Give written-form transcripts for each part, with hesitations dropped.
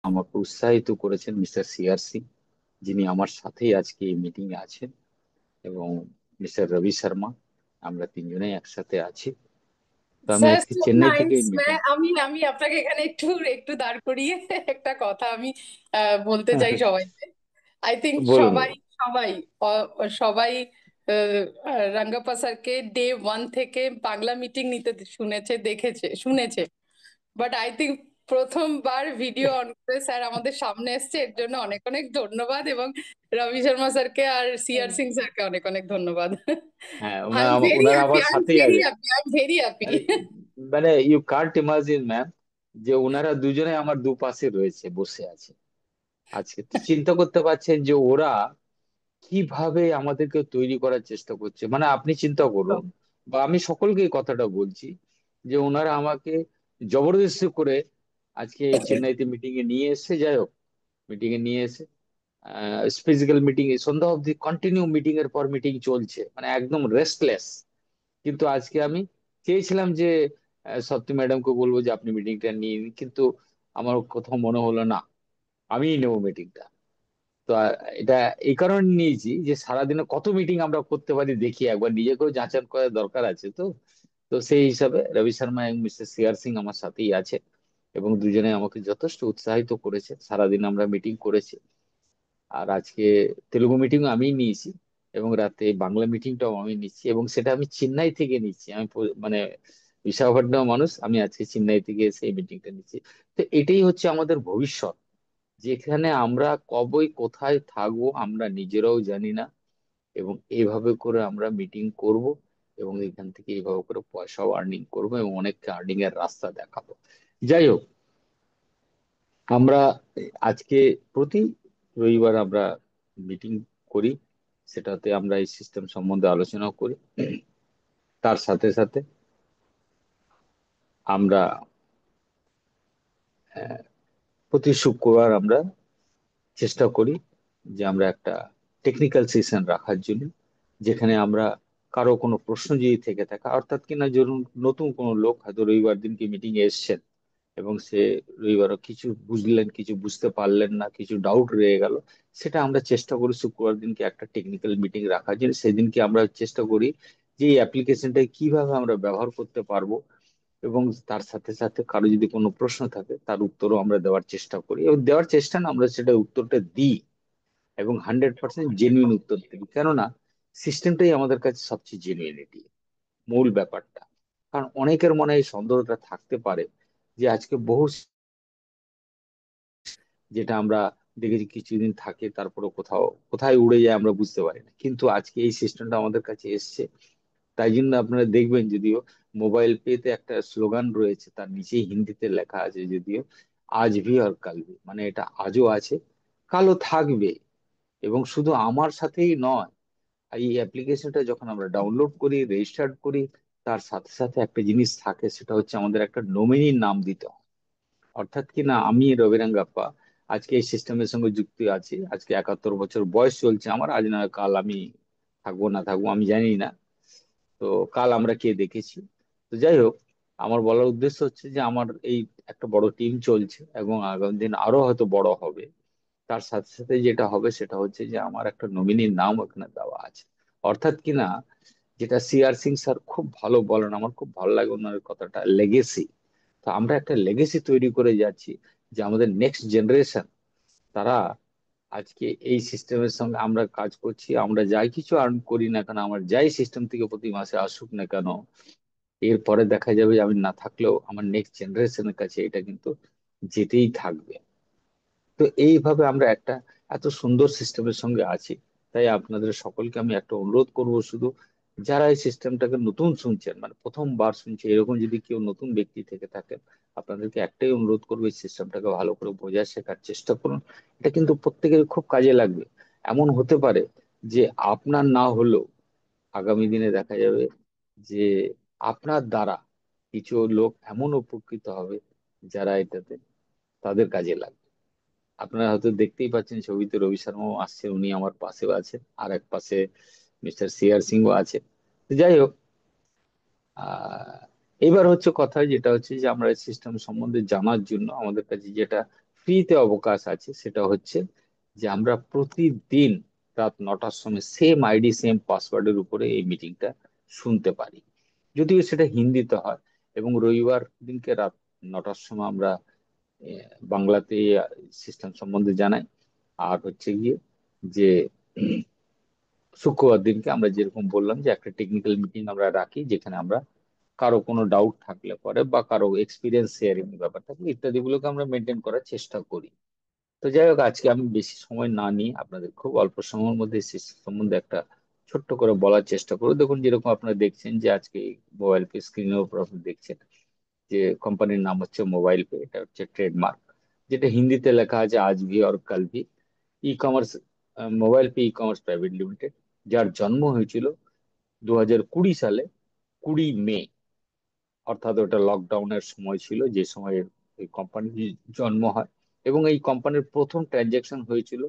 আমাকে উৎসাহিত করেছেন মিস্টার সিআর সিং, যিনি আমার সাথেই আজকে এই মিটিং এ আছেন, এবং মিস্টার রবি শর্মা। আমরা তিনজনেই একসাথে আছি। তো আমি স্যার, আজকে সো চেন্নাই থেকে নাইস। এই মিটিং। আমি আমি আপনাকে এখানে একটু একটু দাঁড় করিয়ে একটা কথা আমি বলতে চাই সবাইকে। আই থিঙ্ক বলুন সবাই বলুন। সবাই সবাই রাঙ্গাপ্পা স্যারকে ডে 1 থেকে বাংলা মিটিং নিতে শুনেছে, দেখেছে, শুনেছে। বাট আই থিঙ্ক প্রথমবার ভিডিও অন করে স্যার আমাদের সামনে এসছে, এর জন্য অনেক অনেক ধন্যবাদ। এবং রবি শর্মা স্যারকে আর সিআর সিং স্যারকে অনেক অনেক ধন্যবাদ। হ্যাঁ, আই এম ওনারা ভেরি ওনারা হ্যাপি, আমার আই এম সাথেই ভেরি আছে। Happy, I am very happy. আরে, মানে ইউ কান্ট ইমাজিন ম্যাম, যে ওনারা দুজনে আমার দুপাশে রয়েছে, বসে আছে আজকে। তো চিন্তা করতে পারছেন যে ওরা কিভাবে আমাদেরকে তৈরি করার চেষ্টা করছে। মানে আপনি চিন্তা করুন, বা আমি সকলকে এই কথাটা বলছি, যে ওনারা আমাকে জবরদস্তি করে আজকে এই চেন্নাইতে মিটিং এ নিয়ে এসে, যাই হোক, মিটিং এ নিয়ে এসে ফিজিক্যাল মিটিং এ সন্ধ্যা অবধি কন্টিনিউ মিটিং এর পর মিটিং চলছে, মানে একদম রেস্টলেস। কিন্তু আজকে আমি চেয়েছিলাম যে সত্যি ম্যাডামকে বলবো যে আপনি মিটিংটা নিয়ে নিন, কিন্তু আমার কোথাও মনে হলো না, আমিই নেবো মিটিংটা। তো এটা এই কারণে নিয়েছি যে সারাদিনে কত মিটিং আমরা করতে পারি দেখি, একবার নিজেকেও যাচাই করার দরকার আছে। তো তো সেই হিসাবে রবি শর্মা এবং মিস্টার সিআর সিং আমার সাথেই আছে, এবং দুজনে আমাকে যথেষ্ট উৎসাহিত করেছে। সারাদিন আমরা মিটিং করেছি, আর আজকে তেলুগু মিটিং আমি নিয়েছি, এবং রাতে বাংলা মিটিংটাও আমি নিচ্ছি, এবং সেটা আমি চেন্নাই থেকে নিচ্ছি। আমি মানে বিশাখাপট্টনম মানুষ, আমি আজকে চেন্নাই থেকে এসে এই মিটিংটা নিচ্ছি। তো এটাই হচ্ছে আমাদের ভবিষ্যৎ, যেখানে আমরা কবে কোথায় থাকবো আমরা নিজেরাও জানি না, এবং এইভাবে করে আমরা মিটিং করব, এবং এখান থেকে এইভাবে করে পয়সাও আর্নিং করব, এবং অনেককে আর্নিং এর রাস্তা দেখাবো। যাই হোক, আমরা আজকে প্রতি রবিবার আমরা মিটিং করি, সেটাতে আমরা এই সিস্টেম সম্বন্ধে আলোচনা করি। তার সাথে সাথে আমরা আহ, প্রতি শুক্রবার আমরা চেষ্টা করি যে আমরা একটা টেকনিক্যাল সেশন রাখার জন্য, যেখানে আমরা কারো কোনো প্রশ্ন যদি থেকে থাকে, অর্থাৎ কিনা ধরুন নতুন কোনো লোক হয়তো রবিবার দিনকে মিটিং এ এসছেন, এবং সে রবিবারও কিছু বুঝলেন, কিছু বুঝতে পারলেন না, কিছু ডাউট রয়ে গেল, সেটা আমরা চেষ্টা করি শুক্রবার দিনকে একটা টেকনিক্যাল মিটিং রাখার জন্য। সেদিনকে আমরা চেষ্টা করি যে এই অ্যাপ্লিকেশনটা কিভাবে আমরা ব্যবহার করতে পারবো, এবং তার সাথে সাথে কারো যদি কোনো প্রশ্ন থাকে তার উত্তরও আমরা দেওয়ার চেষ্টা করি, এবং দেওয়ার চেষ্টা না, আমরা সেটা উত্তরটা দিই, এবং 100% জেনুইন উত্তর দিই। কেননা সিস্টেমটাই আমাদের কাছে সবচেয়ে জেনুইনিটি, মূল ব্যাপারটা। কারণ অনেকের মনে এই সন্দেহটা থাকতে পারে যে আজকে বহু, যেটা আমরা দেখেছি কিছুদিন থাকে তারপরে কোথাও কোথায় উড়ে যায় আমরা বুঝতে পারি না, কিন্তু আজকে এই সিস্টেমটা আমাদের কাছে এসছে। তাই জন্য আপনারা দেখবেন, যদিও মোবাইল পেতে একটা স্লোগান রয়েছে, তার নিচেই হিন্দিতে লেখা আছে যদিও, আজ ভি আর কাল ভি, মানে এটা আজও আছে, কালও থাকবে। এবং শুধু আমার সাথেই নয়, এই অ্যাপ্লিকেশনটা যখন আমরা ডাউনলোড করি, রেজিস্টার্ড করি, তার সাথে সাথে একটা জিনিস থাকে, সেটা হচ্ছে আমাদের একটা নমিনির নাম দিতে হয়। অর্থাৎ কি না, আমি রবিরাঙ্গাপ্পা আজকে এই সিস্টেমের সঙ্গে যুক্ত আছি, আজকে 71 বছর বয়স চলছে আমার, আজ না হয় কাল আমি থাকবো না থাকবো আমি জানি না। তো কাল আমরা কে দেখেছি। তো যাই হোক, আমার বলার উদ্দেশ্য হচ্ছে যে আমার এই একটা বড় টিম চলছে, এবং আগামী দিন আরো হয়তো বড় হবে। তার সাথে সাথে যেটা হবে সেটা হচ্ছে যে আমার একটা নমিনির নাম ওখানে দেওয়া আছে। অর্থাৎ কি না, যেটা সিআর সিং স্যার খুব ভালো বলেন, আমার খুব ভালো লাগে ওনার কথাটা, লেগেসি। তো আমরা একটা লেগেসি তৈরি করে যাচ্ছি, যে আমাদের নেক্সট জেনারেশন, তারা আজকে এই সিস্টেমের সঙ্গে আমরা কাজ করছি, আমরা যাই কিছু আর্ন করি না কেন, আমার যাই সিস্টেম থেকে প্রতি মাসে আসুক না কেন, এরপরে দেখা যাবে যে আমি না থাকলেও আমার নেক্সট জেনারেশনের কাছে এটা কিন্তু যেতেই থাকবে। তো এইভাবে আমরা একটা এত সুন্দর সিস্টেমের সঙ্গে আছি। তাই আপনাদের সকলকে আমি একটা অনুরোধ করব, শুধু যারা এই সিস্টেমটাকে নতুন শুনছেন, মানে প্রথমবার শুনছে, এরকম যদি কেউ নতুন ব্যক্তি থেকে থাকেন, আপনাদেরকে একটাই অনুরোধ করবো, এই সিস্টেমটাকে ভালো করে বোঝার শেখার চেষ্টা করুন। এটা কিন্তু প্রত্যেকের খুব কাজে লাগবে। এমন হতে পারে যে আপনার না হলেও আগামী দিনে দেখা যাবে যে আপনার দ্বারা কিছু লোক এমন উপকৃত হবে, যারা এটাতে তাদের কাজে লাগবে। আপনারা হয়তো দেখতেই পাচ্ছেন ছবিতে রবি শর্মাও আসছে, উনি আমার পাশেও আছেন, আর এক পাশে মিস্টার সিআর সিংও আছে। তো যাই হোক, এবার হচ্ছে কথা, যেটা হচ্ছে যে আমরা সিস্টেম সম্বন্ধে জানার জন্য আমাদের কাছে যেটা ফ্রিতে অবকাশ আছে, সেটা হচ্ছে যে আমরা প্রতিদিন রাত 9টার সময় সেম আইডি সেম পাসওয়ার্ডের উপরে এই মিটিংটা শুনতে পারি। যদিও সেটা হিন্দিতে হয়, এবং রবিবার দিনকে রাত 9টার সময় আমরা বাংলাতে সিস্টেম সম্বন্ধে জানাই। আর হচ্ছে গিয়ে যে শুক্রবার দিনকে আমরা যেরকম বললাম যে একটা টেকনিক্যাল মিটিং আমরা রাখি, যেখানে আমরা কারো কোনো ডাউট থাকলে পরে বা কারো এক্সপিরিয়েন্স শেয়ারিং এর ব্যাপার থাকলে ইত্যাদি গুলোকে আমরা মেনটেন করার চেষ্টা করি। তো যাই হোক, আজকে আমি বেশি সময় না নিয়ে আপনাদের খুব অল্প সময়ের মধ্যে সিস্টেম সম্বন্ধে একটা ছোট্ট করে বলার চেষ্টা করবো। দেখুন, যেরকম আপনারা দেখছেন যে আজকে মোবাইল পে স্ক্রিনের উপর আপনি দেখছেন যে কোম্পানির নাম হচ্ছে মোবাইল পে, এটা হচ্ছে ট্রেডমার্ক, যেটা হিন্দিতে লেখা আছে আজ ভি और कल भी। E commerce, mobile pay e commerce private limited, যার জন্ম হয়েছিল 2020 সালে 20 মে। অর্থাৎ ওটা লকডাউনের সময় ছিল যে সময় এই কোম্পানির জন্ম হয়। এবং এই কোম্পানির প্রথম ট্রানজ্যাকশন হয়েছিল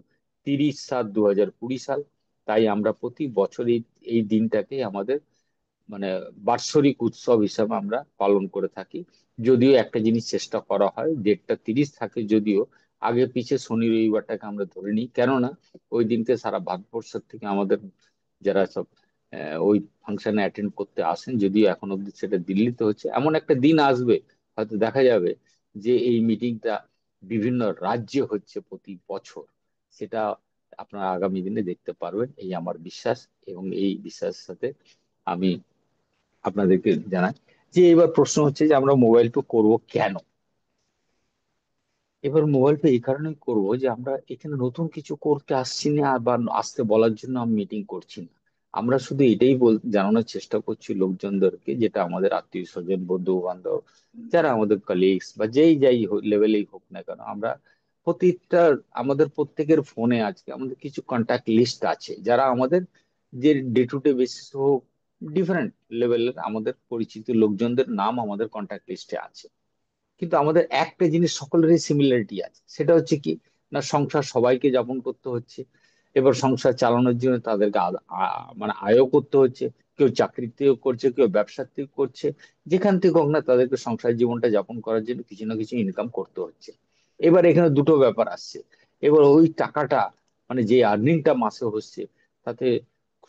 30/7/2020 সাল। তাই আমরা প্রতি বছর এই এই দিনটাকে আমাদের মানে বাৎসরিক উৎসব হিসাবে আমরা পালন করে থাকি। যদিও একটা জিনিস চেষ্টা করা হয়, ডেটটা 30 থাকে, যদিও আগে পিছে শনি রবিবারটাকে আমরা ধরে নিই, কেননা ওই দিনকে সারা ভারতবর্ষের থেকে আমাদের যারা সব ওই ফাংশনে অ্যাটেন্ড করতে আসেন, যদিও এখন অব্দি সেটা দিল্লিতে হচ্ছে, এমন একটা দিন আসবে হয়তো দেখা যাবে যে এই মিটিংটা বিভিন্ন রাজ্যে হচ্ছে প্রতি বছর। সেটা আপনারা আগামী দিনে দেখতে পারবেন, এই আমার বিশ্বাস। এবং এই বিশ্বাসের সাথে আমি আপনাদেরকে জানাই যে এবার প্রশ্ন হচ্ছে যে আমরা মোবাইল পে করবো কেন। এবার মোবাইল পে এই কারণেই করবো যে আমরা এখানে নতুন কিছু করতে আসছি না, বা আসতে বলার জন্য আমি মিটিং করছি না। আমরা শুধু এটাই জানানোর চেষ্টা করছি লোকজনদেরকে, যেটা আমাদের আত্মীয় স্বজন বন্ধু বান্ধব, যারা আমাদের কলিগস বা যেই যাই লেভেলেই হোক না কেন, আমরা প্রতিটা আমাদের প্রত্যেকের ফোনে আজকে আমাদের কিছু কন্ট্যাক্ট লিস্ট আছে, যারা আমাদের যে ডে টু ডে বেসিস হোক, ডিফারেন্ট লেভেলের আমাদের পরিচিত লোকজনদের নাম আমাদের কন্ট্যাক্ট লিস্টে আছে। কিন্তু আমাদের একটা জিনিস সকলেরই সিমিলারিটি আছে, সেটা হচ্ছে কি না, সংসার সবাইকে যাপন করতে হচ্ছে। এবার সংসার চালানোর জন্য তাদেরকে মানে আয়ও করতে হচ্ছে। কেউ চাকরিতেও করছে, কেউ ব্যবসাতেও করছে। যেখান থেকে হোক না, তাদেরকে সংসার জীবনটা যাপন করার জন্য কিছু না কিছু ইনকাম করতে হচ্ছে। এবার এখানে দুটো ব্যাপার আসছে। এবার ওই টাকাটা মানে যে আর্নিংটা মাসে হচ্ছে, তাতে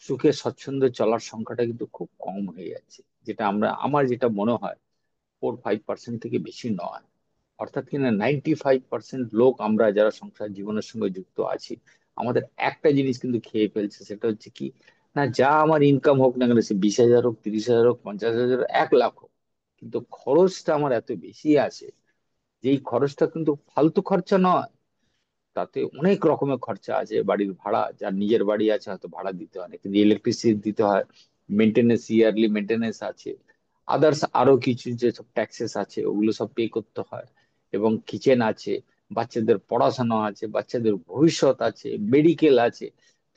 সুখে স্বচ্ছন্দে চলার সংখ্যাটা কিন্তু খুব কম হয়ে যাচ্ছে। যেটা আমার যেটা মনে হয় 4-5% থেকে বেশি নয়। অর্থাৎ কিনা 95% লোক আমরা যারা সংসার জীবনের সঙ্গে যুক্ত আছি, আমাদের একটা জিনিস কিন্তু খেয়ে ফেলছে, সেটা হচ্ছে কি না, যা আমার ইনকাম হোক না কেন, সে 20,000 হোক, 30,000 হোক, 50,000 হোক, 1 লাখ হোক, কিন্তু খরচটা আমার এত বেশি আছে যে এই খরচটা কিন্তু ফালতু খরচা নয়। তাতে অনেক রকমের খরচা আছে, বাড়ির ভাড়া, যার নিজের বাড়ি আছে হয়তো ভাড়া দিতে হয় না, কিন্তু ইলেকট্রিসিটি দিতে হয়, মেনটেনেন্স, ইয়ারলি মেনটেনেন্স আছে, আদার্স আরো কিছু যে সব ট্যাক্সেস আছে ওগুলো সব পে করতে হয়। এবং কিচেন আছে, বাচ্চাদের পড়াশোনা আছে, বাচ্চাদের ভবিষ্যৎ আছে, মেডিকেল আছে।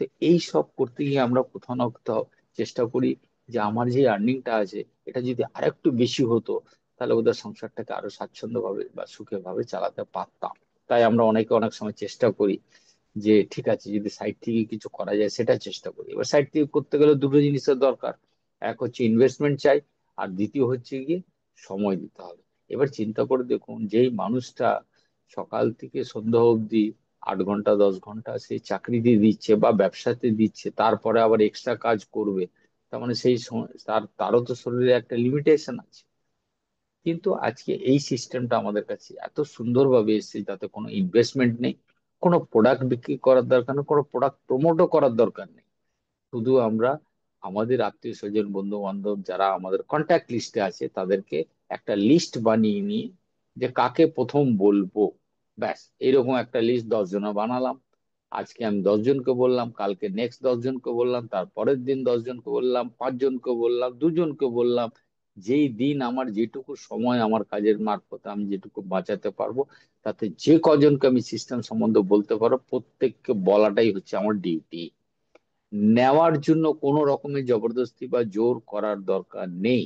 তো এই সব করতে গিয়ে আমরা কোথাও না কোথাও চেষ্টা করি যে আমার যে আর্নিংটা আছে, এটা যদি আরেকটু বেশি হতো, তাহলে ওদের সংসারটাকে আরো স্বাচ্ছন্দ্য ভাবে বা সুখে ভাবে চালাতে পারতাম। তাই আমরা অনেকে অনেক সময় চেষ্টা করি যে ঠিক আছে, যদি সাইড থেকে কিছু করা যায় সেটা চেষ্টা করি। এবার সাইড থেকে করতে গেলে দুটো জিনিসের দরকার, এক হচ্ছে ইনভেস্টমেন্ট চাই, আর দ্বিতীয় হচ্ছে গিয়ে সময় দিতে হবে। এবার চিন্তা করে দেখুন, যেই মানুষটা সকাল থেকে সন্ধ্যা অবধি 8 ঘন্টা 10 ঘন্টা সে চাকরিতে দিচ্ছে বা ব্যবসাতে দিচ্ছে, তারপরে আবার এক্সট্রা কাজ করবে, তার মানে সেই সময় তারও তো শরীরে একটা লিমিটেশন আছে। কিন্তু আজকে এই সিস্টেমটা আমাদের কাছে এত সুন্দরভাবে এসেছে, যাতে কোনো ইনভেস্টমেন্ট নেই, কোনো প্রোডাক্ট বিক্রি করার দরকার নেই, কোনো প্রোডাক্ট প্রমোটও করার দরকার নেই। শুধু আমরা আমাদের আত্মীয় স্বজন বন্ধু বান্ধব যারা আমাদের কন্ট্যাক্ট লিস্টে আছে, তাদেরকে একটা লিস্ট বানিয়ে নিয়ে যে কাকে প্রথম বলবো, ব্যাস এইরকম একটা লিস্ট 10 জনের বানালাম। আজকে আমি 10 জনকে বললাম, কালকে নেক্সট 10 জনকে বললাম, তার পরের দিন 10 জনকে বললাম, 5 জনকে বললাম, 2 জনকে বললাম। যেই দিন আমার যেটুকু সময় আমার কাজের মারফত আমি যেটুকু বাঁচাতে পারবো, তাতে যে কজনকে আমি সিস্টেম সম্বন্ধে বলতে পারবো, প্রত্যেককে বলাটাই হচ্ছে আমার ডিউটি। নেওয়ার জন্য কোনো রকমের জবরদস্তি বা জোর করার দরকার নেই,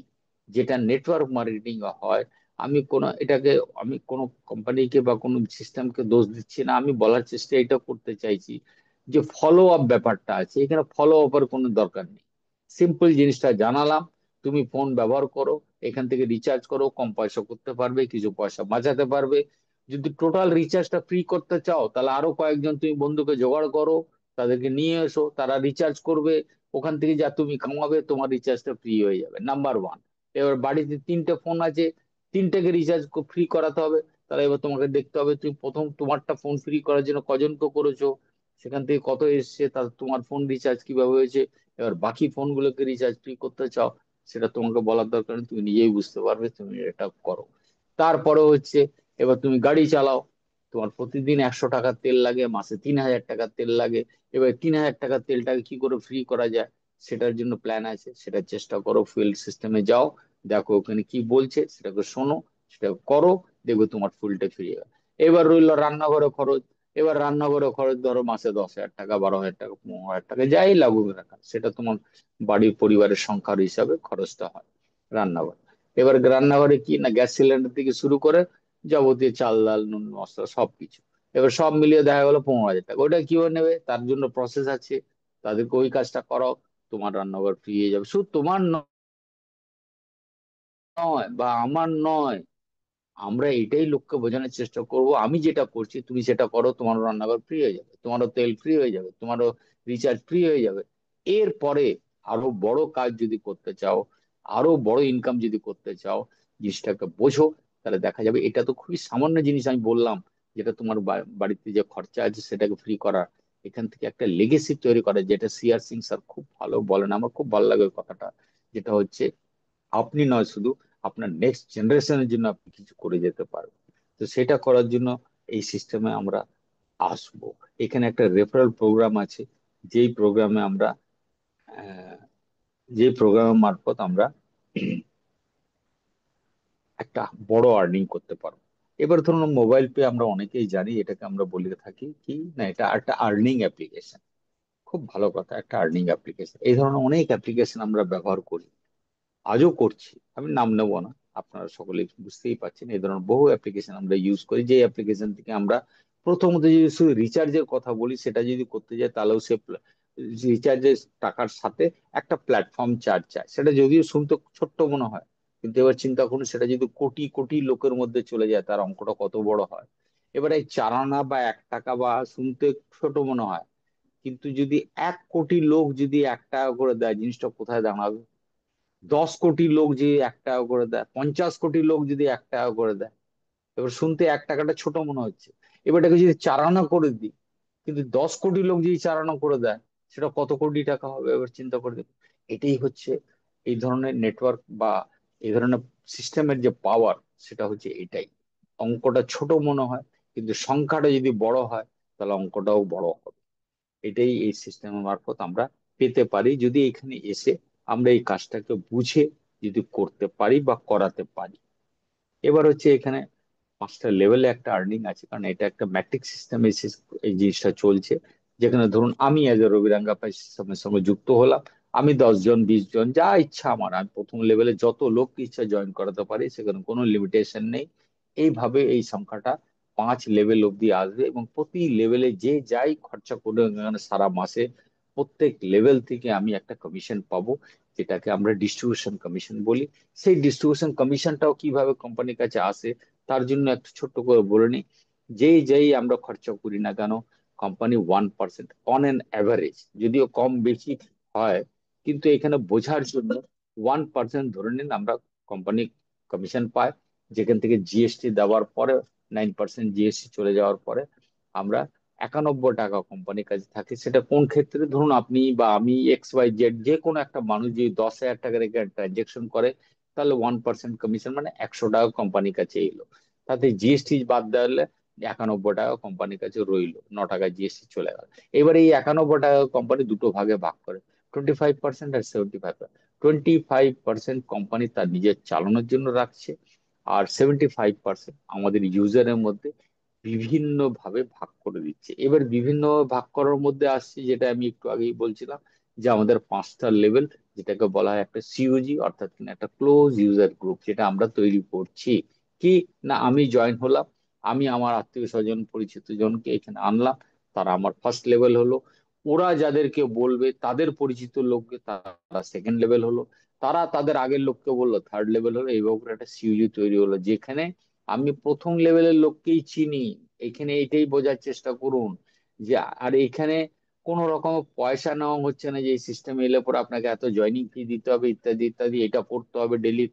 যেটা নেটওয়ার্ক মার্কেটিং হয়। আমি কোনো কোম্পানিকে বা কোনো সিস্টেমকে দোষ দিচ্ছি না, আমি বলার চেষ্টা এটা করতে চাইছি যে ফলো আপ ব্যাপারটা আছে, এখানে ফলো আপের কোনো দরকার নেই। সিম্পল জিনিসটা জানালাম, তুমি ফোন ব্যবহার করো, এখান থেকে রিচার্জ করো, কম পয়সা করতে পারবে, কিছু পয়সা বাঁচাতে পারবে। যদি টোটাল রিচার্জটা ফ্রি করতে চাও, তাহলে আরো কয়েকজন তুমি বন্ধুকে জোগাড় করো, তাদেরকে নিয়ে এসো, তারা রিচার্জ করবে, ওখান থেকে যা তুমি কামাবে তোমার রিচার্জটা ফ্রি হয়ে যাবে, নাম্বার ওয়ান। এবার বাড়িতে তিনটে ফোন আছে, তিনটেকে রিচার্জ ফ্রি করাতে হবে। তাহলে এবার তোমাকে দেখতে হবে তুমি প্রথম তোমারটা ফোন ফ্রি করার জন্য কজনকে করেছো, সেখান থেকে কত এসছে, তাহলে তোমার ফোন রিচার্জ কিভাবে হয়েছে। এবার বাকি ফোনগুলোকে রিচার্জ ফ্রি করতে চাও, সেটা তোমাকে বলার দরকার নেই, তুমি নিজেই বুঝতে পারবে, তুমি এটা করো। তারপরে হচ্ছে, এবার তুমি গাড়ি চালাও, তোমার প্রতিদিন 100 টাকা তেল লাগে, মাসে 3000 টাকা তেল লাগে। এবার 3000 টাকার তেলটাকে কি করে ফ্রি করা যায়, সেটার জন্য প্ল্যান আছে, সেটা চেষ্টা করো, ফুয়েল সিস্টেমে যাও, দেখো ওখানে কি বলছে, সেটাকে শোনো, সেটা করো, দেখবে তোমার ফুলটা ফ্রি হবে। এবার রইলো রান্নাঘরে খরচ। এবার রান্নাঘরে খরচ ধরো মাসে 10,000 টাকা, 12,000 টাকা, 15,000 টাকা, যাই লাগুক না কেন, সেটা তোমার বাড়ির পরিবারের সংখ্যার হিসাবে খরচটা হয় রান্নাঘর। এবার রান্নাঘরে কি না, গ্যাস সিলিন্ডার থেকে শুরু করে যাবতীয় চাল ডাল নুন মশলা সবকিছু, এবার সব মিলিয়ে দেখা গেলো 15,000 টাকা। ওটা কিভাবে নেবে, তার জন্য প্রসেস আছে, তাদেরকে ওই কাজটা করাও, তোমার রান্নাঘর ফ্রি হয়ে যাবে। শুধু তোমার নয় বা আমার নয়, আমরা এটাই লোককে বোঝানোর চেষ্টা করব, আমি যেটা করছি তুমি সেটা করো, তোমারও রান্নাঘর ফ্রি হয়ে যাবে, তোমারও তেল ফ্রি হয়ে যাবে, তোমারও রিচার্জ ফ্রি হয়ে যাবে। এরপরে আরো বড় কাজ যদি করতে চাও, আরো বড় ইনকাম যদি করতে চাও, জিনিসটাকে বোঝো, তাহলে দেখা যাবে এটা তো খুবই সামান্য জিনিস আমি বললাম, যেটা তোমার বাড়িতে যে খরচা আছে সেটাকে ফ্রি করা, এখান থেকে একটা লেগেসি তৈরি করা, যেটা সিআর সিং স্যার খুব ভালো বলেন, আমার খুব ভালো লাগে ওই কথাটা, যেটা হচ্ছে আপনি নয় শুধু, আপনার নেক্সট জেনারেশনের জন্য আপনি কিছু করে যেতে পারবেন। তো সেটা করার জন্য এই সিস্টেমে আমরা আসবো। এখানে একটা রেফারেল প্রোগ্রাম আছে, যেই প্রোগ্রামে আমরা আহ, যে প্রোগ্রামের মারফত আমরা একটা বড় আর্নিং করতে পারবো। এবার ধরুন মোবাইল পে আমরা অনেকেই জানি, এটাকে আমরা বলে থাকি কি না, এটা একটা আর্নিং অ্যাপ্লিকেশন। খুব ভালো কথা, একটা আর্নিং অ্যাপ্লিকেশন, এই ধরনের অনেক অ্যাপ্লিকেশন আমরা ব্যবহার করি, আজও করছি, আমি নাম নেব না, আপনারা সকলে বুঝতেই পারছেন, এই ধরনের বহু অ্যাপ্লিকেশন আমরা ইউজ করি, যে অ্যাপ্লিকেশন থেকে আমরা প্রথমত যদি শুধু রিচার্জের কথা বলি, সেটা যদি করতে যাই তাহলেও সে রিচার্জের টাকার সাথে একটা প্ল্যাটফর্ম চার্জ চায়, সেটা যদিও শুনতে ছোট্ট মনে হয়, কিন্তু এবার চিন্তা করুন সেটা যদি কোটি কোটি লোকের মধ্যে চলে যায়, তার অঙ্কটা কত বড় হয়। এবার এই 4 আনা বা 1 টাকা বা শুনতে ছোট মনে হয়, কিন্তু যদি 1 কোটি লোক যদি 1 টাকা করে দেয়, জিনিসটা কোথায় দাঁড়াবে। 10 কোটি লোক যদি 1 টাকা করে দেয়, 50 কোটি লোক যদি 1 টাকা করে দেয়, এবার শুনতে 1 টাকাটা ছোট মনে হচ্ছে, এবার এটাকে যদি 4 আনা করে দিই, কিন্তু 10 কোটি লোক যদি 4 আনা করে দেয়, সেটা কত কোটি টাকা হবে, এবার চিন্তা করে দেখুন। এটাই হচ্ছে এই ধরনের নেটওয়ার্ক বা এই ধরনের সিস্টেমের যে পাওয়ার, সেটা হচ্ছে এটাই। অঙ্কটা ছোট মনে হয়, কিন্তু সংখ্যাটা যদি বড় হয়, তাহলে অঙ্কটাও বড় হবে। এটাই এই সিস্টেমের মারফত আমরা পেতে পারি, যদি এখানে এসে আমরা এই কাজটাকে বুঝে যদি করতে পারি বা করাতে পারি। এবার হচ্ছে এখানে 5টা লেভেলে একটা আর্নিং আছে, কারণ এটা একটা ম্যাট্রিক সিস্টেমে এই জিনিসটা চলছে, যেখানে ধরুন আমি এজ এ রবিরাঙ্গাপ্পা সিস্টেমের সঙ্গে যুক্ত হলাম, আমি 10 জন 20 জন যা ইচ্ছা আমার, আমি প্রথম লেভেলে যত লোক ইচ্ছা জয়েন করাতে পারি, সেখানে কোনো লিমিটেশন নেই। এইভাবে এই সংখ্যাটা 5 লেভেল অব্দি আসবে, এবং প্রতি লেভেলে যে যাই খরচা করে এখানে সারা মাসে, প্রত্যেক লেভেল থেকে আমি একটা কমিশন পাবো, যেটাকে আমরা ডিস্ট্রিবিউশন কমিশন বলি। সেই ডিস্ট্রিবিউশন কমিশনটাও কিভাবে কোম্পানির কাছে আসে, তার জন্য একটু ছোট্ট করে বলে নিই। যেই যেই আমরা খরচা করি না কেন, কোম্পানি 1% অন অ্যান অ্যাভারেজ, যদিও কম বেশি হয়, কিন্তু এখানে বোঝার জন্য 1% ধরে নিন আমরা কোম্পানি কমিশন পায়, যেখান থেকে জিএসটি দেওয়ার পরে, 9% জিএসটি চলে যাওয়ার পরে আমরা 91 টাকা কোম্পানির কাছে থাকে। সেটা কোন ক্ষেত্রে, ধরুন আপনি বা আমি XYZ যে কোনো একটা মানুষ যদি 10,000 টাকার ট্রানজেকশন করে, তাহলে 1% কমিশন মানে 100 টাকা কোম্পানির কাছে এলো, তাতে জিএসটি বাদ দেওয়ালে 91 টাকা কোম্পানির কাছে রইলো, 9 টাকা জিএসটি চলে গেল। এবার এই 91 টাকা কোম্পানি দুটো ভাগে ভাগ করে, 25% আর 75%। 25% কোম্পানি তার নিজের চালানোর জন্য রাখছে, আর 75% আমাদের ইউজারের মধ্যে বিভিন্ন ভাবে ভাগ করে দিচ্ছে। এবার বিভিন্ন ভাগ করার মধ্যে আসছে, যেটা আমি একটু আগেই বলছিলাম, যে আমাদের 5টা লেভেল, যেটাকে বলা হয় একটা সিইউজি, অর্থাৎ কিনা একটা ক্লোজ ইউজার গ্রুপ, যেটা আমরা তৈরি করছি। কি না, আমি জয়েন হলাম, আমি আমার আত্মীয় স্বজন পরিচিত জনকে এখানে আনলাম, তারা আমার ফার্স্ট লেভেল হলো, ওরা যাদেরকে বলবে তাদের পরিচিত লোককে, তারা সেকেন্ড লেভেল হলো, তারা তাদের আগের লোককে বললো, থার্ড লেভেল হলো, এইভাবে করে একটা সিইউজি তৈরি হলো, যেখানে আমি প্রথম লেভেলের লোককেই চিনি। এখানে এটাই বোঝার চেষ্টা করুন যে, আর এখানে কোনো রকম পয়সা নেওয়া হচ্ছে না যে এই সিস্টেমে এলে পরে আপনাকে এত জয়নিং ফি দিতে হবে ইত্যাদি ইত্যাদি, এটা পড়তে হবে ডেলি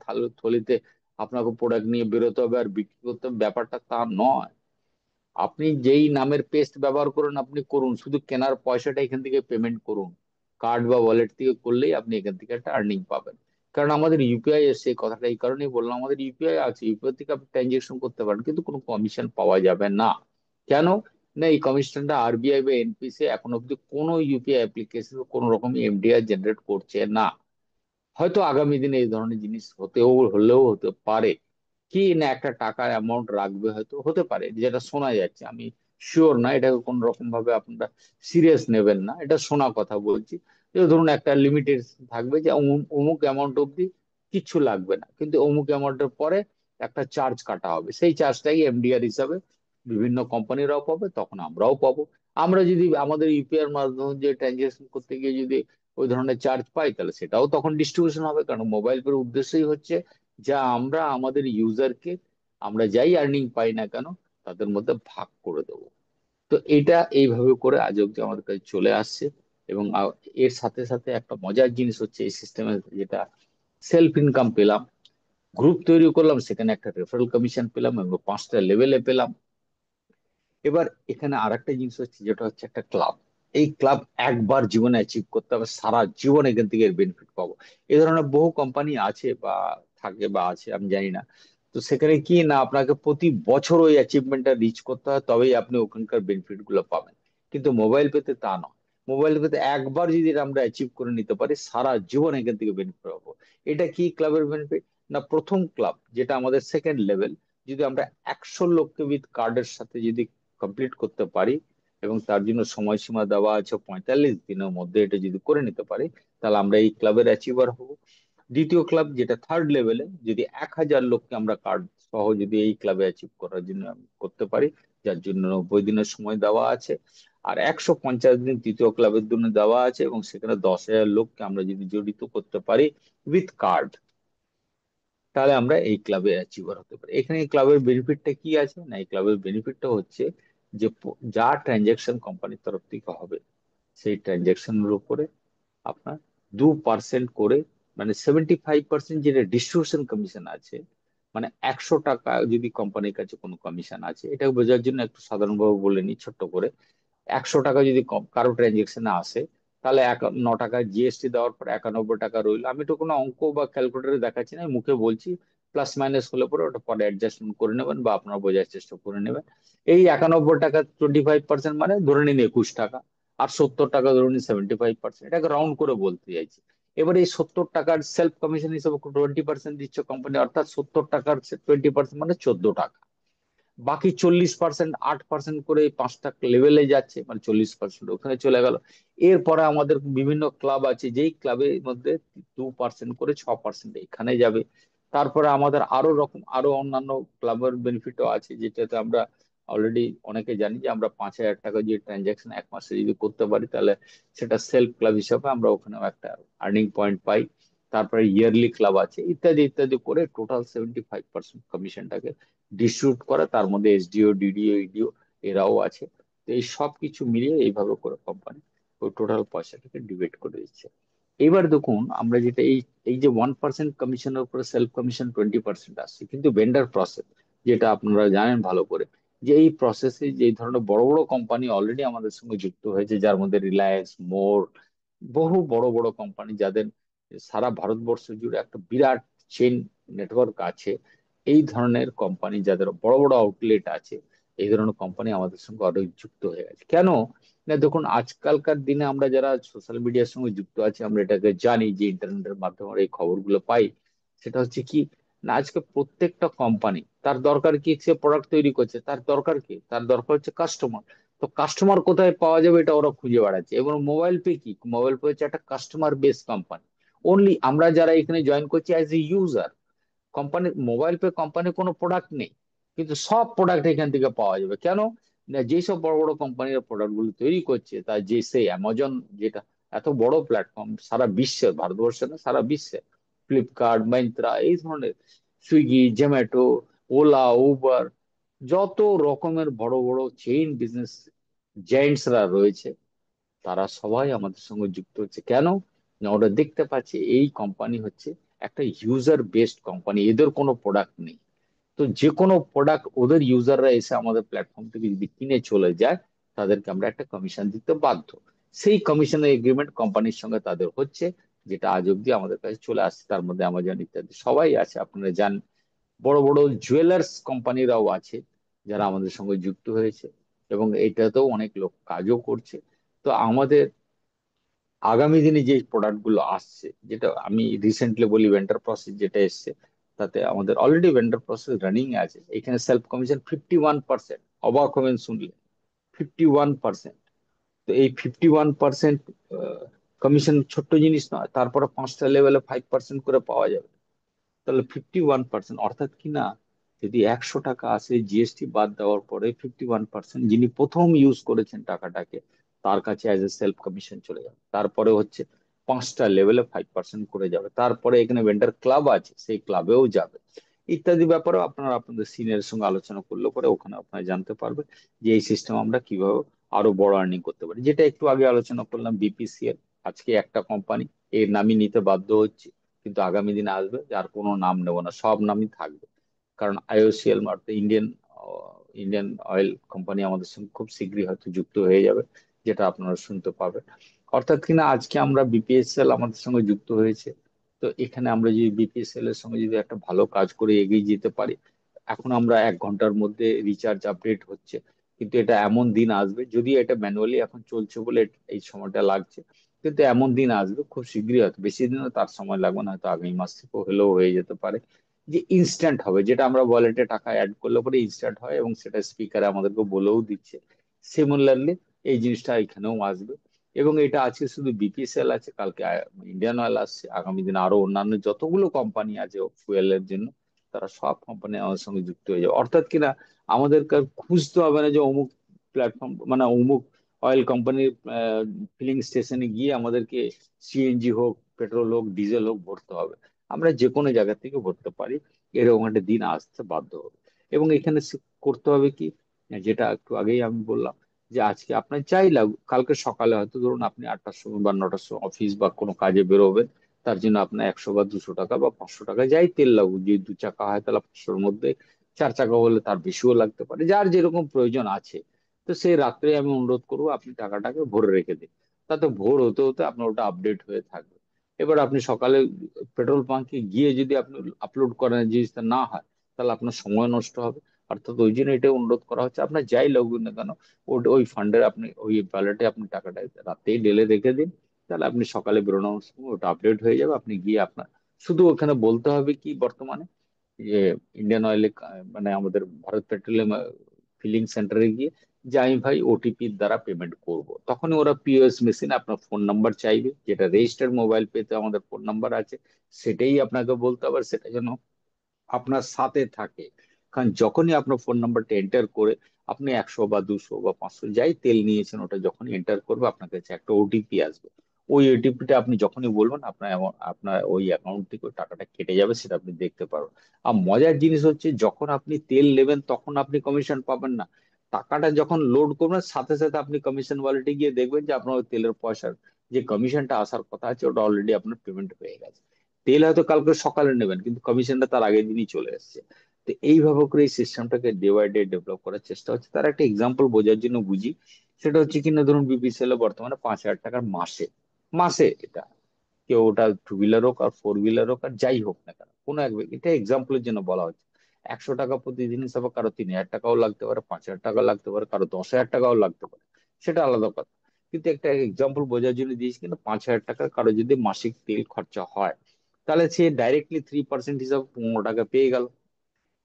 থলিতে, আপনাকে প্রোডাক্ট নিয়ে বেরোতে হবে আর বিক্রি করতে হবে, ব্যাপারটা তা নয়। আপনি যেই নামের পেস্ট ব্যবহার করেন আপনি করুন, শুধু কেনার পয়সাটা এখান থেকে পেমেন্ট করুন, কার্ড বা ওয়ালেট থেকে করলেই আপনি এখান থেকে একটা আর্নিং পাবেন। কারণ আমাদের ইউপিআই এসছে, এই কথাটা এই কারণেই বললাম, আমাদের ইউপিআই আছে, ইউপিআই থেকে আপনি ট্রানজেকশন করতে পারেন, কিন্তু কোনো কমিশন পাওয়া যাবে না। কেন? না, এই কমিশনটা আরবিআই বা এনপিসি এখন অব্দি কোনো ইউপিআই অ্যাপ্লিকেশন কোনো রকম এমডিআর জেনারেট করছে না। হয়তো আগামী দিনে এই ধরনের জিনিস হলেও হতে পারে, কি না একটা টাকার অ্যামাউন্ট রাখবে, হয়তো হতে পারে, যেটা শোনা যাচ্ছে, আমি শিওর না, এটাকে কোন রকম ভাবে আপনারা সিরিয়াস নেবেন না, এটা শোনা কথা বলছি। যে ধরুন একটা লিমিটেড থাকবে যে অমুক অ্যামাউন্ট অব্দি কিচ্ছু লাগবে না, কিন্তু অমুক অ্যামাউন্টের পরে একটা চার্জ কাটা হবে, সেই চার্জটাই এমডিআর হিসাবে বিভিন্ন কোম্পানিরাও পাবে, তখন আমরাও পাবো। আমরা যদি আমাদের ইউপিআই মাধ্যমে যে ট্রানজেকশন করতে গিয়ে যদি ওই ধরনের চার্জ পাই, তাহলে সেটাও তখন ডিস্ট্রিবিউশন হবে, কারণ মোবাইল পের উদ্দেশ্যই হচ্ছে যা আমরা আমাদের ইউজারকে, আমরা যাই আর্নিং পাই না কেন তাদের মধ্যে ভাগ করে দেবো। তো এটা এইভাবে করে আজ অব্দি আমাদের কাছে চলে আসছে। এবং এর সাথে সাথে একটা মজার জিনিস হচ্ছে এই সিস্টেমে, যেটা সেলফ ইনকাম পেলাম, গ্রুপ তৈরি করলাম, সেখানে একটা রেফারেল কমিশন পেলাম এবং 5টা লেভেলে পেলাম। এবার এখানে আর একটা জিনিস হচ্ছে, যেটা হচ্ছে একটা ক্লাব। এই ক্লাব একবার জীবনে অ্যাচিভ করতে হবে, সারা জীবন এখান থেকে বেনিফিট পাবো। এই ধরনের বহু কোম্পানি আছে বা থাকে বা আছে আমি জানি না। তো সেখানে কি না, আপনাকে প্রতি বছর ওই অ্যাচিভমেন্টটা রিচ করতে হয়, তবেই আপনি ওখানকার বেনিফিট গুলো পাবেন। কিন্তু মোবাইল পেতে তা নয়। মোবাইল পেতে একবার যদি এটা আমরা অ্যাচিভ করে নিতে পারি, সারা জীবন এখান থেকে বেনিফিট পাবো। এটা কি ক্লাবের বেনিফিট? না, প্রথম ক্লাব যেটা আমাদের সেকেন্ড লেভেল, যদি আমরা 100 লোককে উইথ কার্ডের সাথে যদি কমপ্লিট করতে পারি, এবং তার জন্য সময়সীমা দেওয়া আছে 45 দিনের মধ্যে, এটা যদি করে নিতে পারি, তাহলে আমরা এই ক্লাবের অ্যাচিভার হব। দ্বিতীয় ক্লাব যেটা থার্ড লেভেলে, যদি 1000 লোককে আমরা কার্ড সহ যদি এই ক্লাবে অ্যাচিভ করার জন্য করতে পারি, যার জন্য 90 দিনের সময় দেওয়া আছে, আর 150 দিন তৃতীয় ক্লাবের জন্য দেওয়া আছে, এবং সেখানে 10,000 লোককে আমরা যদি জড়িত করতে পারি উইথ কার্ড, তাহলে আমরা এই ক্লাবে অ্যাচিভার হতে পারি। এখানে এই ক্লাবের বেনিফিটটা কি আছে? না, এই ক্লাবের বেনিফিটটা হচ্ছে যে যা ট্রানজেকশন কোম্পানির তরফ থেকে হবে, সেই ট্রানজেকশনের উপরে আপনার 2% করে, মানে 75% যেটা ডিস্ট্রিবিউশন কমিশন আছে, মানে 100 টাকা যদি কোম্পানির কাছে কোনো কমিশন আছে, এটা বোঝার জন্য একটু সাধারণভাবে বলে নিই ছোট্ট করে। 100 টাকা যদি কারো ট্রানজেকশনে আসে, তাহলে 9 টাকা জিএসটি দেওয়ার পর 91 টাকা রইলো। আমি তো কোনো অঙ্ক বা ক্যালকুলেটরে দেখাচ্ছি না, আমি মুখে বলছি। প্লাস মাইনাস হলে পরে ওটা পরে অ্যাডজাস্টমেন্ট করে নেবেন বা আপনারা বোঝার চেষ্টা করে নেবেন। এই 91 টাকা 25% মানে ধরে নিন 21 টাকা, আর 70 টাকা ধরে নিন 75%, এটাকে রাউন্ড করে বলতে চাইছি। এবার এই 70 টাকার সেলফ কমিশন হিসেবে 20% দিচ্ছে কোম্পানি, অর্থাৎ 70 টাকার 20% মানে 14 টাকা। বাকি 40%, 8% করে 5টা লেভেলে যাচ্ছে, মানে 40% ওখানে চলে গেল। এরপরে আমাদের বিভিন্ন ক্লাব আছে, যেই ক্লাবের মধ্যে 2% করে 6% এখানে যাবে। তারপরে আমাদের আরো অন্যান্য ক্লাবের বেনিফিটও আছে, যেটাতে আমরা অলরেডি অনেকে জানি যে আমরা 5,000 টাকা যে ট্রানজাকশন এক মাসে যদি করতে পারি, তাহলে সেটা সেলফ ক্লাব হিসাবে আমরা ওখানেও একটা আর্নিং পয়েন্ট পাই। তারপরে ইয়ারলি ক্লাব আছে, ইত্যাদি ইত্যাদি করে টোটাল 75% কমিশনটাকে ডিস্ট্রিবিউট করে, তার মধ্যে এসডিও, ডিডিও, ইডিও এরাও আছে। তো এই সব কিছু মিলিয়ে এইভাবে করে কোম্পানি ওই টোটাল পয়সাটাকে ডিভাইড করে দিচ্ছে। এবার দেখুন, আমরা যেটা এই এই যে 1% কমিশনের উপরে সেলফ কমিশন 20% আসছে, কিন্তু ভেন্ডার প্রসেস, যেটা আপনারা জানেন ভালো করে, যে এই প্রসেসে যে এই ধরনের বড় বড় কোম্পানি অলরেডি আমাদের সঙ্গে যুক্ত হয়েছে, যার মধ্যে রিলায়েন্স, মোর, বহু বড় বড় কোম্পানি, যাদের সারা ভারতবর্ষ জুড়ে একটা বিরাট চেন নেটওয়ার্ক আছে। এই ধরনের কোম্পানি যাদের বড় বড় আউটলেট আছে, এই ধরনের কোম্পানি আমাদের সঙ্গে আরো যুক্ত হয়ে গেছে। কেন? না, দেখুন, আজকালকার দিনে আমরা যারা সোশ্যাল মিডিয়ার সঙ্গে যুক্ত আছি, আমরা এটাকে জানি, যে ইন্টারনেটের মাধ্যমে আমরা এই খবরগুলো পাই। সেটা হচ্ছে কি না, আজকে প্রত্যেকটা কোম্পানি তার দরকার কি, সে প্রোডাক্ট তৈরি করছে, তার দরকার কি, তার দরকার হচ্ছে কাস্টমার। তো কাস্টমার কোথায় পাওয়া যাবে, এটা ওরা খুঁজে বেড়াচ্ছে। এবং মোবাইল পে কি, মোবাইল পে হচ্ছে একটা কাস্টমার বেস কোম্পানি। অনলি আমরা যারা এখানে জয়েন করছি as a user, company mobile pay কোম্পানির কোনো প্রোডাক্ট নেই, কিন্তু সব প্রোডাক্ট এখান থেকে পাওয়া যাবে। কেন? না, যেসব বড় বড় কোম্পানির প্রোডাক্ট গুলো তৈরি করছে, তার যে সেই অ্যামাজন, যেটা এত বড় প্ল্যাটফর্ম সারা বিশ্বে, ভারতবর্ষে না সারা বিশ্বে, ফ্লিপকার্ট, মাইন্ত্রা, এই ধরনের সুইগি, জোম্যাটো, ওলা, উবার, যত রকমের বড় বড় চেইন বিজনেস জায়েন্টসরা রয়েছে, তারা সবাই আমাদের সঙ্গে যুক্ত হচ্ছে। কেন? না, ওরা দেখতে পাচ্ছে এই কোম্পানি হচ্ছে একটা ইউজার বেসড কোম্পানি, এদের কোনো প্রোডাক্ট নেই। তো যে কোনো প্রোডাক্ট ওদের ইউজাররা এসে আমাদের প্ল্যাটফর্ম থেকে যদি কিনে চলে যায়, তাদেরকে আমরা একটা কমিশন দিতে বাধ্য। সেই কমিশনের এগ্রিমেন্ট কোম্পানির সঙ্গে তাদের হচ্ছে, যেটা আজ অব্দি আমাদের কাছে চলে আসছে। তার মধ্যে অ্যামাজন ইত্যাদি সবাই আছে, আপনারা জানেন। বড় বড় জুয়েলার্স কোম্পানিরাও আছে যারা আমাদের সঙ্গে যুক্ত হয়েছে, এবং এটাতেও অনেক লোক কাজও করছে। তো আমাদের আগামী দিনে যে প্রোডাক্ট গুলো আসছে, যেটা আমি রিসেন্টলি বলি ভেন্ডার প্রসেস যেটা এসছে, তাতে আমাদের অলরেডি ভেন্ডার প্রসেস রানিং আছে। এখানে সেলফ কমিশন 51%। অবাক হবেন শুনলে, 51%। তো এই 51% কমিশন ছোট্ট জিনিস নয়, তারপরে 5টা লেভেলে 5% করে পাওয়া যাবে। তাহলে 51%, অর্থাৎ কি না, যদি 100 টাকা আসে জিএসটি বাদ দেওয়ার পরে 51% যিনি প্রথম ইউজ করেছেন টাকাটাকে, তার কাছে অ্যাজ এ সেলফ কমিশন চলে যাবে। তারপরে হচ্ছে 5টা লেভেলে 5% করে যাবে। তারপরে এখানে ভেন্ডার ক্লাব আছে, সেই ক্লাবেও যাবে। ইত্যাদি ব্যাপারেও আপনারা আপনাদের সিনিয়রের সঙ্গে আলোচনা করলে পরে ওখানে আপনারা জানতে পারবেন যে এই সিস্টেম আমরা কিভাবে আরো বড় আর্নিং করতে পারি। যেটা একটু আগে আলোচনা করলাম বিপিসিএল, আজকে একটা কোম্পানি এর নামই নিতে বাধ্য হচ্ছে, কিন্তু আগামী দিনে আসবে যার কোনো নাম নেব না, সব নামই থাকবে। কারণ আইওসিএল মার্ফত ইন্ডিয়ান ইন্ডিয়ান অয়েল কোম্পানি আমাদের সঙ্গে খুব শীঘ্রই হয়তো যুক্ত হয়ে যাবে, যেটা আপনারা শুনতে পাবেন। অর্থাৎ কিনা আজকে আমরা বিপিএসএল আমাদের সঙ্গে যুক্ত হয়েছে। তো এখানে আমরা যদি বিপিএসএল এর সঙ্গে যদি একটা ভালো কাজ করে এগিয়ে যেতে পারি, এখন আমরা 1 ঘন্টার মধ্যে রিচার্জ আপডেট হচ্ছে, কিন্তু এটা এমন দিন আসবে, যদিও এটা ম্যানুয়ালি এখন চলছে বলে এই সময়টা লাগছে, কিন্তু এমন দিন আসবে খুব শীঘ্রই, হয়তো বেশি দিনও তার সময় লাগবে না, হয়তো আগামী মাস থেকেও হলেও হয়ে যেতে পারে, যে ইনস্ট্যান্ট হবে, যেটা আমরা ওয়ালেটে টাকা অ্যাড করলে পরে ইনস্ট্যান্ট হয়, এবং সেটা স্পিকারে আমাদেরকে বলেও দিচ্ছে। সিমিলারলি এই জিনিসটা এখানেও আসবে। এবং এটা আছে শুধু বিপিসিএল আছে, কালকে ইন্ডিয়ান অয়েল আসছে, আগামী দিনে আরো অন্যান্য যতগুলো কোম্পানি আছে ফুয়েলের জন্য, তারা সব কোম্পানি আমাদের সঙ্গে যুক্ত হয়ে যাবে। অর্থাৎ কিনা আমাদেরকে আর খুঁজতে হবে না যে অমুক প্ল্যাটফর্ম মানে অমুক অয়েল কোম্পানির ফিলিং স্টেশনে গিয়ে আমাদেরকে সিএনজি হোক, পেট্রোল হোক, ডিজেল হোক ভরতে হবে। আমরা যে কোনো জায়গা থেকে ভরতে পারি, এরকম একটা দিন আসতে বাধ্য হবে। এবং এখানে করতে হবে কি, যেটা একটু আগেই আমি বললাম, যে আজকে আপনার যাই লাগুক, কালকে সকালে হয়তো ধরুন আপনি 8টার সময় বা 9টার সময় অফিস বা কোনো কাজে বেরোবেন, তার জন্য আপনার 100 বা 200 টাকা বা 500 টাকা যাই তেল লাগুক, যদি 2 চাকা হয় তাহলে 500-র মধ্যে, 4 চাকা হলে তার বেশিও লাগতে পারে, যার যেরকম প্রয়োজন আছে। তো সেই রাত্রে আমি অনুরোধ করবো আপনি টাকাটাকে ভরে রেখে দিন। তাতে ভোর হতে হতে আপনার ওটা আপডেট হয়ে থাকবে। এবার আপনি সকালে পেট্রোল পাম্পে গিয়ে যদি আপনি আপলোড করেন, জিনিসটা না হয়, তাহলে আপনার সময় নষ্ট হবে। অর্থাৎ ওই জন্য এটা অনুরোধ করা হচ্ছে, আপনার যাই লাগুক না কেন, ওই ফান্ডের আপনি ওই ওয়ালেটে আপনি টাকাটা রাতেই ঢেলে রেখে দিন। তাহলে আপনি সকালে বেরোনোর সময় ওটা আপডেট হয়ে যাবে, আপনি গিয়ে আপনার শুধু ওখানে বলতে হবে কি বর্তমানে, যে ইন্ডিয়ান অয়েলে মানে আমাদের ভারত পেট্রোলিয়াম ফিলিং সেন্টারে গিয়ে যে আমি ভাই ওটিপির দ্বারা পেমেন্ট করব, তখনই ওরা পিওএস মেশিনে আপনার ফোন নাম্বার চাইবে, যেটা রেজিস্টার্ড মোবাইল পেতে আমাদের ফোন নাম্বার আছে, সেটাই আপনাকে বলতে হবে, আর সেটা যেন আপনার সাথে থাকে। কারণ যখনই আপনার ফোন নাম্বারটা এন্টার করে আপনি 100 বা 200 বা 500 যাই তেল নিয়েছেন, ওটা যখন এন্টার করবে আপনার কাছে একটা ওটিপি আসবে। ওই ওটিপিটা আপনি যখনই বলবেন, আপনার ওই অ্যাকাউন্ট থেকে ওই টাকাটা কেটে যাবে, সেটা আপনি দেখতে পারবেন। আর মজার জিনিস হচ্ছে, যখন আপনি তেল নেবেন তখন আপনি কমিশন পাবেন না, টাকাটা যখন লোড করবেন সাথে সাথে আপনি কমিশন ওয়ালেটে গিয়ে দেখবেন যে আপনার ওই তেলের পয়সার যে কমিশনটা আসার কথা আছে, ওটা অলরেডি আপনার পেমেন্ট হয়ে গেছে। তেল হয়তো কালকে সকালে নেবেন, কিন্তু কমিশনটা তার আগের দিনই চলে এসেছে। তো এইভাবে করে এই সিস্টেমটাকে ডে বাই ডে ডেভেলপ করার চেষ্টা হচ্ছে। তার একটা এক্সাম্পল বোঝার জন্য বুঝি, সেটা হচ্ছে কিনা ধরুন বিপিসিএল এ বর্তমানে 5,000 টাকার মাসে, মাসে এটা, কেউ ওটা টু হুইলার হোক আর ফোর হুইলার হোক আর যাই হোক না কেন, কোনো এক এটা এক্সাম্পলের জন্য বলা হচ্ছে, 100 টাকা প্রতিদিন হিসাবে কারো 3,000 টাকাও লাগতে পারে, 5,000 টাকা লাগতে পারে, কারো 10,000 টাকাও লাগতে পারে, সেটা আলাদা কথা। কিন্তু একটা এক্সাম্পল বোঝার জন্য দিয়েছি, কিন্তু 5,000 টাকা কারো যদি মাসিক তেল খরচা হয়, তাহলে সে ডাইরেক্টলি 3% হিসাবে 15 টাকা পেয়ে গেল।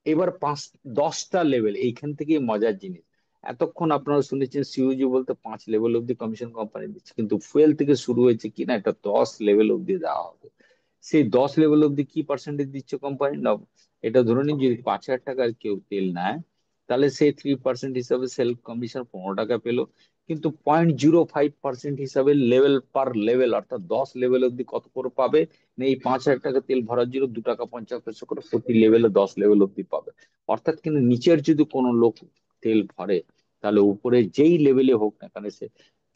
এবার 10টা লেভেল, এইখান থেকে মজার জিনিস। এতক্ষণ আপনারা শুনেছেন সিইউজি বলতে 5 লেভেল অব্দি কমিশন কোম্পানি দিচ্ছে, কিন্তু ফুয়েল থেকে শুরু হয়েছে কিনা এটা 10 লেভেল অব্দি দেওয়া হবে। সেই 10 লেভেল অব্দি কি পার্সেন্টেজ দিচ্ছে কোম্পানি না, এটা ধরে নিন যদি 5,000 টাকার কেউ তেল নেয়, তাহলে সেই 3% হিসাবে সেলফ কমিশন 15 টাকা পেলো। কিন্তু 0.05% হিসাবে লেভেল পার লেভেল, অর্থাৎ 10 লেভেল অব্দি কত করে পাবে না, এই 5,000 টাকা তেল ভরার জন্য 2 টাকা 50 পয়সা করে প্রতি লেভেলে 10 লেভেল অব্দি পাবে। অর্থাৎ কিন্তু নিচের যদি কোনো লোক তেল ভরে, তাহলে উপরে যেই লেভেলে হোক না কেন, সে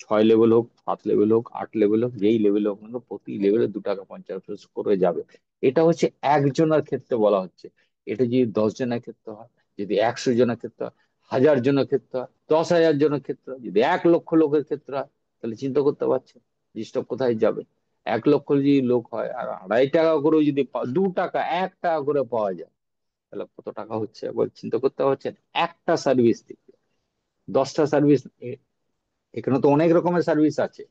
6 লেভেল হোক, 7 লেভেল হোক, 8 লেভেল হোক, যেই লেভেলে হোক না কেন, প্রতি লেভেলে 2 টাকা 50 পয়সা করে যাবে। এটা হচ্ছে একজনের ক্ষেত্রে বলা হচ্ছে। এটা যদি 10 জনের ক্ষেত্রে হয়, যদি 100 জনের ক্ষেত্রে হয়, 1,000 জনের ক্ষেত্রে হয়, 10,000 জনের ক্ষেত্রে হয়, যদি 1 লক্ষ লোকের ক্ষেত্রে হয়, তাহলে চিন্তা করতে পারছেন জিনিসটা কোথায় যাবে। 1 লক্ষ যদি লোক হয় আর 2.5 টাকা করে যদি 2 টাকা 1 টাকা করে পাওয়া যায়, তাহলে কত টাকা হচ্ছে একবার চিন্তা করতে পারছেন। একটা সার্ভিস থেকে 10টা সার্ভিস। এখানে তো অনেক রকমের সার্ভিস আছে।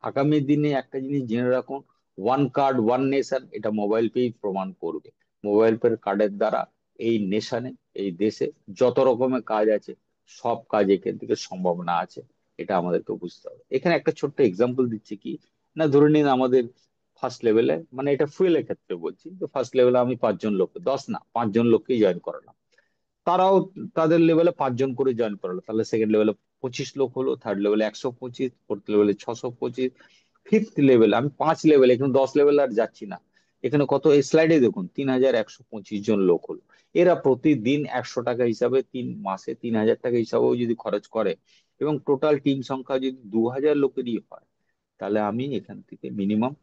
আগামী দিনে একটা জিনিস জেনে রাখুন, ওয়ান কার্ড ওয়ান নেশন, এটা মোবাইল পে প্রমাণ করবে। মোবাইল পে কার্ডের দ্বারা এই নেশনে, এই দেশে যত রকমের কাজ আছে, সব কাজ এখান থেকে সম্ভাবনা আছে। এটা আমাদেরকে বুঝতে হবে। এখানে একটা ছোট্ট এক্সাম্পল দিচ্ছি কি, না ধরে নিন আমাদের ফার্স্ট লেভেলে, মানে এটা ফুয়েলের ক্ষেত্রে বলছি, তো ফার্স্ট লেভেলে আমি 5 জন লোককে, 10 না 5 জন লোককেই জয়েন করালাম। তারাও তাদের লেভেলে 5 জন করে জয়েন করালো, তাহলে সেকেন্ড লেভেলে 25 লোক হলো, থার্ড লেভেলে 125, ফোর্থ লেভেলে 625, ফিফথ লেভেলে আমি 5 লেভেল, এখানে 10 লেভেল আর যাচ্ছি না। এখানে কত, এই স্লাইডে দেখুন, 3,125 জন লোক হলো। এরা প্রতিদিন 100 টাকা হিসাবে, 3 মাসে 3,000 টাকা হিসাবেও যদি খরচ করে, এবং টোটাল টিম সংখ্যা যদি 2,000 লোকেরই হয়, তাহলে আমি এখান থেকে মিনিমাম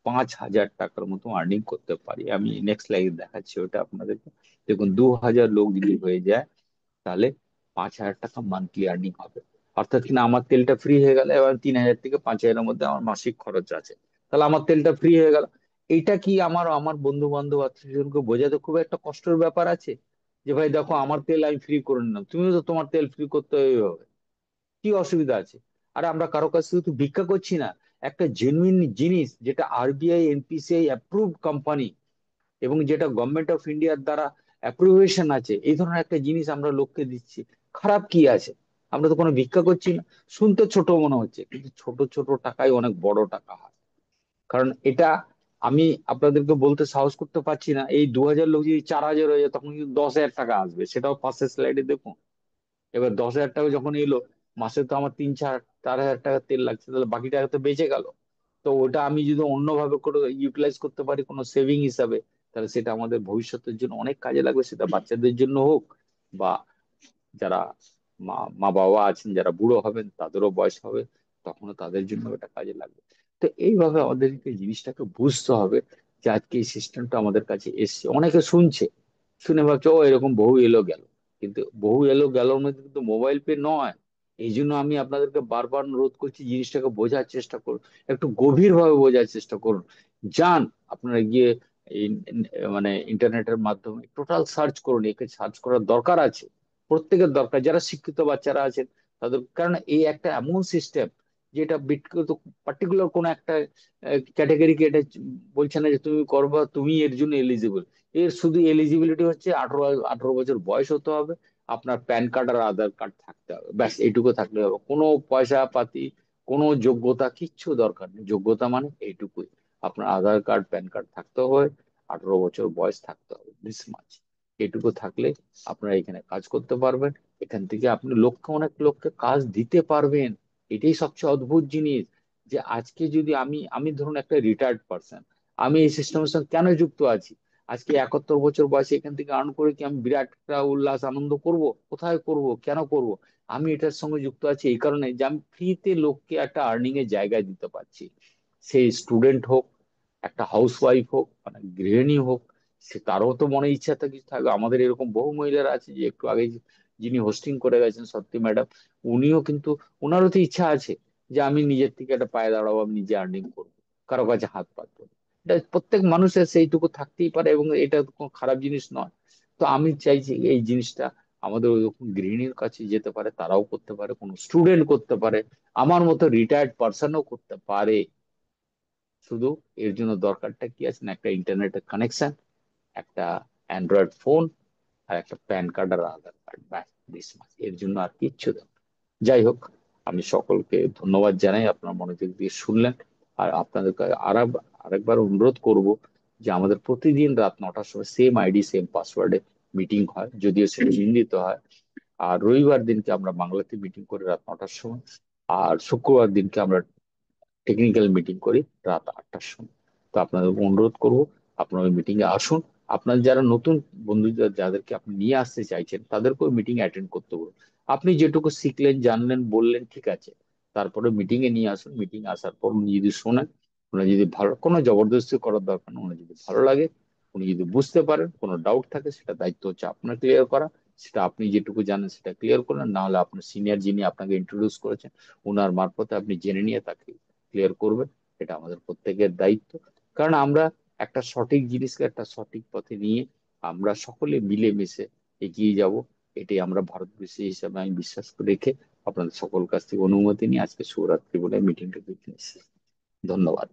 5,000 টাকার মতো আর্নিং করতে পারি। আমি নেক্সট স্লাইড দেখাচ্ছি ওটা আপনাদেরকে। দেখুন, 2,000 লোক যদি হয়ে যায়, তাহলে 5,000 টাকা মান্থলি আর্নিং হবে। অর্থাৎ কিনা আমার তেলটা ফ্রি হয়ে গেল, এবার 3,000 থেকে 5,000-এর মধ্যে আমার মাসিক খরচ আছে, তাহলে আমার তেলটা ফ্রি হয়ে গেল। এইটা কি আমার আমার বন্ধু বান্ধব আত্মীয় স্বজনকে বোঝাতে খুব একটা কষ্টের ব্যাপার আছে, যে ভাই দেখো আমার তেল আমি ফ্রি করে নিলাম, তুমিও তো তোমার তেল ফ্রি করতে হবে, কি অসুবিধা আছে? আরে আমরা কারো কাছ থেকে তো ভিক্ষা করছি না। একটা জেনুইন জিনিস, যেটা আরবিআই এনপিসিআই অ্যাপ্রুভড কোম্পানি, এবং যেটা গভর্নমেন্ট অফ ইন্ডিয়ার দ্বারা অ্যাপ্রুভেশন আছে, এই ধরনের একটা জিনিস আমরা লোককে দিচ্ছি, খারাপ কি আছে? আমরা তো কোনো ভিক্ষা করছি না। শুনতে ছোট মনে হচ্ছে, কিন্তু ছোট ছোট টাকায় অনেক বড় টাকা হয়। কারণ এটা আমি আপনাদেরকে বলতে সাহস করতে পারছি না, এই 2,000 লোক যদি 4,000 হয়ে যায়, তখন কিন্তু 10,000 টাকা আসবে, সেটাও পাশের স্লাইডে দেখুন। এবার 10,000 টাকা যখন এলো, মাসে তো আমার 3-4 হাজার টাকা তেল লাগছে, তাহলে বাকি টাকা তো বেঁচে গেল। তো ওটা আমি যদি অন্যভাবে করে ইউটিলাইজ করতে পারি কোনো সেভিং হিসাবে, তাহলে সেটা আমাদের ভবিষ্যতের জন্য অনেক কাজে লাগবে। সেটা বাচ্চাদের জন্য হোক, বা যারা মা মা বাবা আছেন, যারা বুড়ো হবেন, তাদেরও বয়স হবে, তখনও তাদের জন্য এটা কাজে লাগবে। তো এইভাবে আমাদেরকে জিনিসটাকে বুঝতে হবে, যে আজকে এই সিস্টেমটা আমাদের কাছে এসছে, অনেকে শুনছে, শুনে ভাবছে ও এরকম বহু এলো গেল। কিন্তু বহু এলো গেলোর মধ্যে কিন্তু মোবাইল পে নয়। এই জন্য আমি আপনাদেরকে বারবার অনুরোধ করছি, জিনিসটাকে বোঝার চেষ্টা করুন, একটু গভীর ভাবে বোঝার চেষ্টা করুন। যান আপনারা গিয়ে মানে ইন্টারনেটের মাধ্যমে টোটাল সার্চ করুন, একে সার্চ করার দরকার আছে, প্রত্যেকের দরকার, যারা শিক্ষিত বাচ্চারা আছেন তাদের। কারণ এই একটা এমন সিস্টেম, যেটা পার্টিকুলার কোন একটা ক্যাটাগরিকে এটা বলছে না যে তুমি করবা, তুমি এর জন্য এলিজিবল। এর শুধু এলিজিবিলিটি হচ্ছে 18 বছর বয়স হতে হবে, আপনার প্যান কার্ড আর আধার কার্ড থাকতে হবে, ব্যাস এইটুকু থাকলে হবে। কোনো পয়সা পাতি, কোনো যোগ্যতা কিচ্ছু দরকার নেই। যোগ্যতা মানে এইটুকুই, আপনার আধার কার্ড প্যান কার্ড থাকতে হবে, 18 বছর বয়স থাকতে হবে, দিস মাচ। এটুকু থাকলে আপনারা এখানে কাজ করতে পারবেন। এখান থেকে আপনি লক্ষ্য, অনেক লোককে কাজ দিতে পারবেন। এটাই সবচেয়ে অদ্ভুত জিনিস, যে আজকে যদি আমি আমি ধরুন একটা রিটায়ার্ড পার্সন, আমি এই সিস্টেমের সঙ্গে কেন যুক্ত আছি? আজকে 71 বছর বয়সে এখান থেকে আর্ন করে কি আমি বিরাট একটা উল্লাস আনন্দ করব? কোথায় করব, কেন করব? আমি এটার সঙ্গে যুক্ত আছি এই কারণে, যে আমি ফ্রিতে লোককে একটা আর্নিং এর জায়গায় দিতে পারছি। সেই স্টুডেন্ট হোক, একটা হাউস ওয়াইফ হোক, মানে গৃহিণী হোক, সে তারও তো মনে ইচ্ছা তো কিছু থাকবে। আমাদের এরকম বহু মহিলারা আছে, যে একটু আগে যিনি হোস্টিং করে গেছেন সত্যি ম্যাডাম, উনিও কিন্তু, ওনারও তো ইচ্ছা আছে যে আমি নিজের থেকে একটা পায়ে দাঁড়াবো, আমি নিজে আর্নিং করবো, কারো কাছে হাত পাতবো না। এটা প্রত্যেক মানুষের সেইটুকু থাকতেই পারে, এবং এটা কোনো খারাপ জিনিস নয়। তো আমি চাইছি এই জিনিসটা আমাদের ওইরকম গৃহিণীর কাছে যেতে পারে, তারাও করতে পারে, কোনো স্টুডেন্ট করতে পারে, আমার মতো রিটায়ার্ড পার্সনও করতে পারে। শুধু এর জন্য দরকারটা কি আছে না, একটা ইন্টারনেটের কানেকশন, একটা অ্যান্ড্রয়েড ফোন, আর একটা প্যান কার্ড আর আধার কার্ড, ব্যাস, দিস মাস। এর জন্য আর কিচ্ছু দরকার। যাই হোক, আমি সকলকে ধন্যবাদ জানাই, আপনার মনোযোগ দিয়ে শুনলেন। আর আপনাদেরকে আরেকবার অনুরোধ করব, যে আমাদের প্রতিদিন রাত 9টার সময় সেম আইডি সেম পাসওয়ার্ডে মিটিং হয়, যদিও সেটা হিন্দিতে হয়। আর রবিবার দিনকে আমরা বাংলাতে মিটিং করি রাত 9টার সময়। আর শুক্রবার দিনকে আমরা টেকনিক্যাল মিটিং করি রাত 8টার সময়। তো আপনাদের অনুরোধ করব, আপনারা ওই মিটিং এ আসুন। আপনার যারা নতুন বন্ধু যাদেরকে আপনি নিয়ে আসতে চাইছেন তাদেরকে ওই মিটিং অ্যাটেন্ড করতে বলুন। আপনি যেটুকু শিখলেন জানলেন বললেন ঠিক আছে, তারপরে মিটিং এ নিয়ে আসুন। মিটিং আসার পর উনি যদি শোনেন, উনি যদি ভালো, কোনো জবরদস্তি করার দরকার নেই, উনি যদি ভালো লাগে, উনি যদি বুঝতে পারেন, কোনো ডাউট থাকে, সেটা দায়িত্ব হচ্ছে আপনার ক্লিয়ার করা। সেটা আপনি যেটুকু জানেন সেটা ক্লিয়ার করলেন, না হলে আপনার সিনিয়র যিনি আপনাকে ইন্ট্রোডিউস করেছেন ওনার মারফতে আপনি জেনে নিয়ে তাকে ক্লিয়ার করবেন। এটা আমাদের প্রত্যেকের দায়িত্ব। কারণ আমরা একটা সঠিক জিনিসকে একটা সঠিক পথে নিয়ে আমরা সকলে মিলেমিশে এগিয়ে যাব। এটাই আমরা ভারতবর্ষী হিসাবে আমি বিশ্বাস রেখে আপনাদের সকল কাছ থেকে অনুমতি নিয়ে আজকে শুভরাত্রি বলে মিটিংটা ধন্যবাদ।